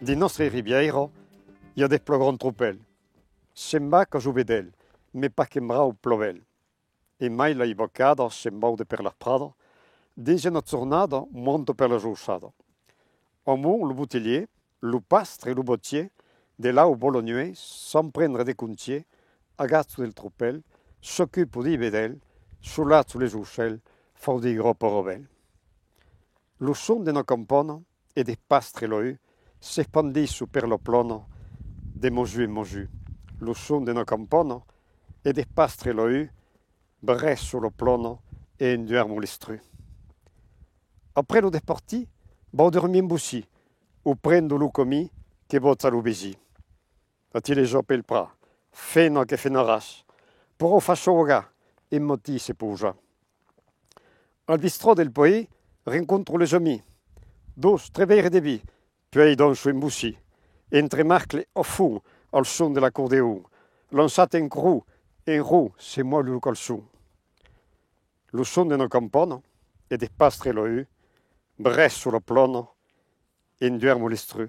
Di nostre rivière, il y a des plus grands tropels. Sembra que jo vedel, mais pas que mrau plovel. E mai la ivocada sembaude per la prada, dice una giornata monto per la giussata. Amu lo boutellier, lo pastre e lo bottier, de là au bolognuet, sans prendre des contiers, agazzo del tropel, s'occupe di vedel, sull'azzo les uccelli, fa di groppo rovel. Lo son de no campana e de pastre loe, s'espandissu per lo plono, de moju e moju. Lo son de no campana e de pastre loe, bresso lo plono e induermo l'estru. Après lo departi, bo dormim bussi, o prendo lo comi, che bozza lo besi. Ati le jope il pra, fena che fena ras, poro fa soga, e moti se pouja. Al bistrot del poe, rencontro les amis. Dos, treveire de vi, puis danso in bussi. Entre marcle au fond, al son de l'accordéon. Lansate en cru, c'est moi le calçon. Lo son de no campana, e de pastre loe, bresso lo plono, e induermo l'estru.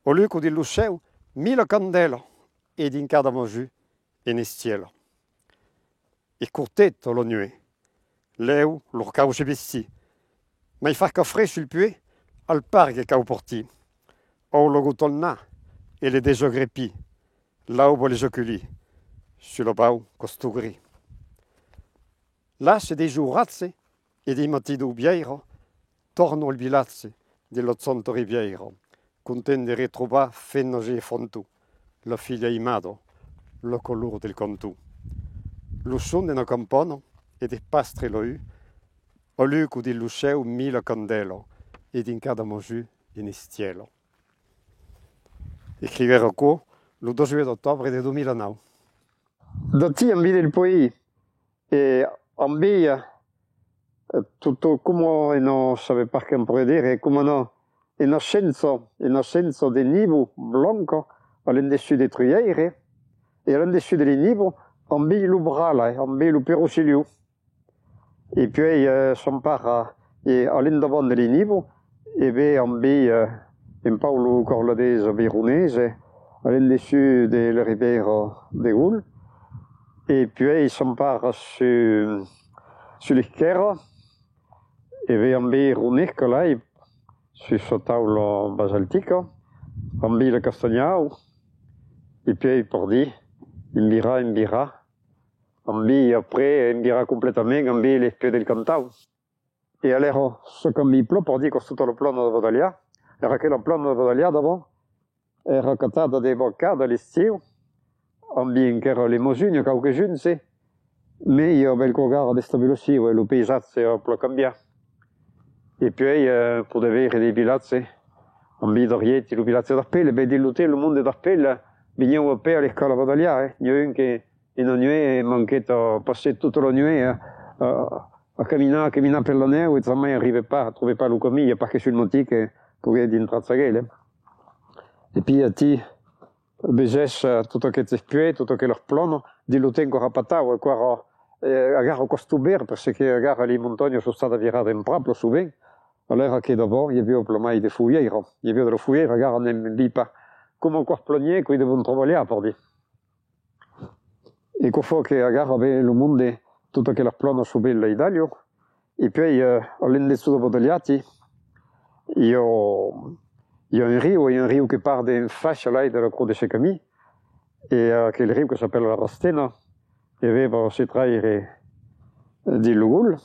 O luco di luceu, mille candela, ed in cada moju, e nestiela. E cortetto lo nuet. Leu, lor cause vesti. Ma i fa caffre sul puet, al parche cau porti. O lo gotolna, e le desogrepi. Laubo les oculi. Sur le bau costugri. Là, c'est des jours razze, e di mattido bieiro, torno al vilazze dell'Ozzonto Riviera, content di ritrovare Fennoge e Fontù, la figlia Imado, lo colore del Contù. Lo son de no campana e de pastre loe, o luco di luceu mille candelo, ed in cada moju in estielo. Scrivere qua, lo 2 ottobre del 2009. Da ti ambi del poi, e ambi tutto come non sape pas che pourrait dire, come no, in ascenso del nivo blanco, all'indessu dei truiere, e all'indessu del nivo, ambi lo brala, ambi lo perocilio. E poi s'empara, e all'indavant del nivo, e ve ambi in Paolo Corladese Veronese, all'indessu della riviera de Goul, e poi s'empara sull'Ischera, e ve ambi Runica là, su sua tavola basaltica, ambi la Castagnau, e poi per di, imbira, ambi après, imbira completamente, ambi les pieds del Cantau. E allora, ce cambi plo, per di, costo tutto il plano di Vodaglia, era che il plano di Vodaglia d'avant, era cattata dei boccati all'estiu, ambi che era le mosugno, qualche giunse, ma io bel cogare di stabilo e lo paesaggio a plo cambiare. E poi, per avere dei villaggi, ambi d'Orieti, lo villaggio d'Appelle, beh, di l'hotel, il mondo d'Appelle, veniamo a pe alle scale Vodaglia, il y a un che in una nuit manquait à passer toute la nuit à camminare per la neve, e mai n'arrivait pas, trouvait pas le commis, il n'y a pas que sur le monti che pouvait dintre sagele. E poi ti beses tutto che ti spie, tutto che loro plano, di lo tengo rapatavo, e qua a gara costuber, perché a gara le montagne sono state virate in proprio souvent. Allora che dopo, il y avait plomai de fouillère, il y avait de la fouillère, a gara ne dit pas come encore plogner, qui devono trovare per dire. E cosa che a gara aveva il mondo, tutto che la plana su bella Italia, e poi all'inizio dopo degli atti, il y a un rio che parte in fascia là della Croix de Secami, e che è il rio che si chiama la Rastena, e aveva si traire di Lugul,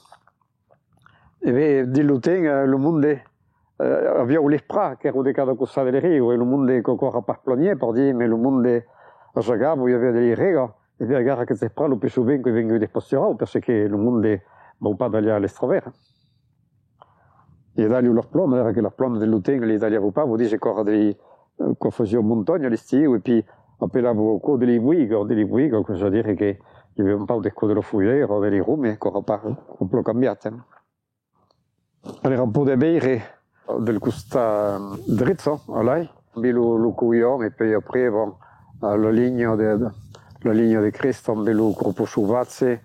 e di Luten il mondo aveva l'espra che era di cada cosa del rio, e il mondo che ancora pas planier, per dire, ma il mondo a Sagabo, il y avait delle rega, e via gara che si prende più subito che vengono despastorati, perché il mondo non va d'aller all'estrovert. E d'aller leur plan, era che la plan dell'Uten, l'Italia va pas, vuol dire che ancora delle confusioni montagne all'estiu, e poi appellavo ancora delle buigo, cosa vuol dire che il y avait un po' di cose dello fouillère, delle rume, ancora pas un po' cambiate. Allora un po' di bere del costa dritto, a lei, lo cuion, e poi après, la linea di Cristo, lo gruppo Suvazze,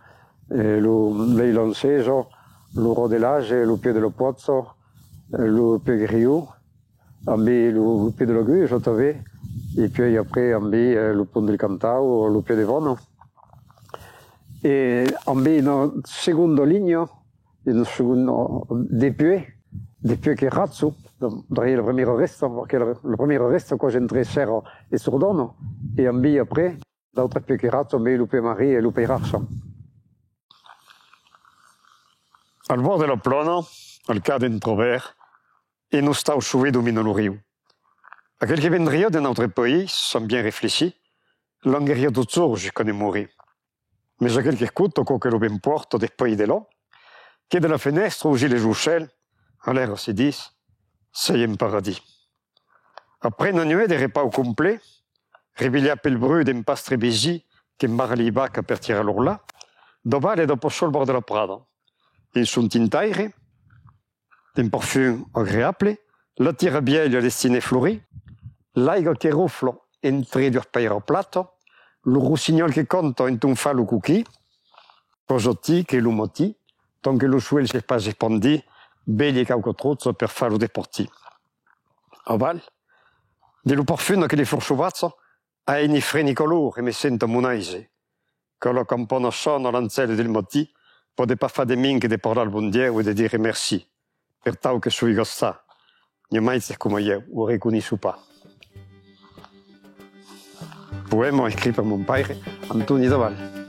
l'Eilanceso, lo Rodelage, lo Pio dello Pozzo, lo Pegriu, ambi le pied de la grue, je t'avais, et puis après ambi le pont del Cantao, le pied de Vono. E ambi in secondo ligno, in secondo depuis che razzo, il premier resto, perché le premier resto quand j'entrais c'era e Sordono, e ambi après, l'altre più che razzo, ambi le pied Marie e le pied Rarsa. Al bord de la plana, al cas d'Entrovert, et nous stau choué domine le riu. A quelques vendriaux de notre pays sont bien réfléchis, l'angueria d'Ozzor je connais mourir. Mais j'ai quelques coups que le ben porte des pays de là, qui de la fenêtre où j'ai les jouchelles, à l'air se disent, c'est un paradis. Après une nuit de repas au complet, réveillé à Pelbru d'un pastre bégi, qui m'arriva qu'à partir alors là, dopo le dopo sur le bord de la Prada. Ils sont tintaires, d'un parfum agréable, la tire vieille destinée fleurie, l'aigua qui ronfle entre deux pailles au plateau, le rossignol qui compte en un fa le cookie, cojotti che lumoti, tant que le chouel s'est pas répandu, belli e caucotrozzo per fare le deporti. Aval, de le parfum che le furciuvazzo, a ini freni color e mi sento munaise, che lo campone sono l'anzello del motti, potete pas fare de minche de parlare al bon Dieu ou de dire merci, per tau che sui gosta, ne mai c'est come io, o riconosco pas. Poema écrit par mon père, Antonio Daval.